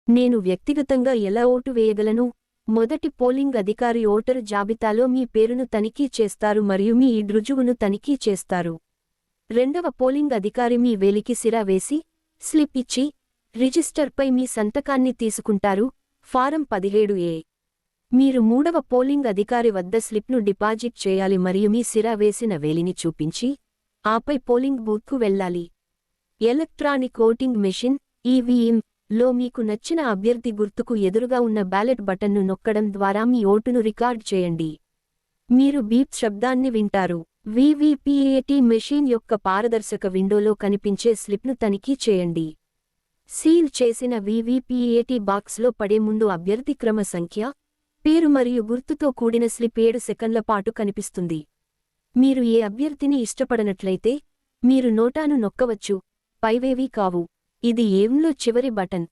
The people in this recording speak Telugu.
నేను వ్యక్తిగతంగా ఎలా ఓటు వేయగలను? మొదటి పోలింగ్ అధికారి ఓటరు జాబితాలో మీ పేరును తనిఖీ చేస్తారు మరియు మీ రుజువును తనిఖీ చేస్తారు. రెండవ పోలింగ్ అధికారి మీ వేలికి సిరా వేసి, స్లిప్ ఇచ్చి, రిజిస్టర్పై మీ సంతకాన్ని తీసుకుంటారు. Form 17A. మీరు మూడవ పోలింగ్ అధికారి వద్ద స్లిప్ను డిపాజిట్ చేయాలి మరియు మీ సిరా వేసిన వేలిని చూపించి, ఆపై పోలింగ్ బూత్కు వెళ్ళాలి. ఎలక్ట్రానిక్ ఓటింగ్ మెషిన్ (ఈవీఎం) లో మీకు నచ్చిన అభ్యర్థి గుర్తుకు ఎదురుగా ఉన్న బ్యాలెట్ బటన్ను నొక్కడం ద్వారా మీ ఓటును రికార్డ్ చేయండి. మీరు బీప్ శబ్దాన్ని వింటారు. వీవీపీఏటీ మెషీన్ యొక్క పారదర్శక విండోలో కనిపించే స్లిప్ను తనిఖీ చేయండి. సీల్ చేసిన వీవీపీఏటీ బాక్స్లో పడే ముందు అభ్యర్థి క్రమ సంఖ్య, పేరు మరియు గుర్తుతో కూడిన స్లిప్ 7 సెకన్ల పాటు కనిపిస్తుంది. మీరు ఏ అభ్యర్థిని ఇష్టపడనట్లయితే, మీరు నోటాను నొక్కవచ్చు. పైవేవీ కావు. ఇది ఈవీఎంలో చివరి బటన్.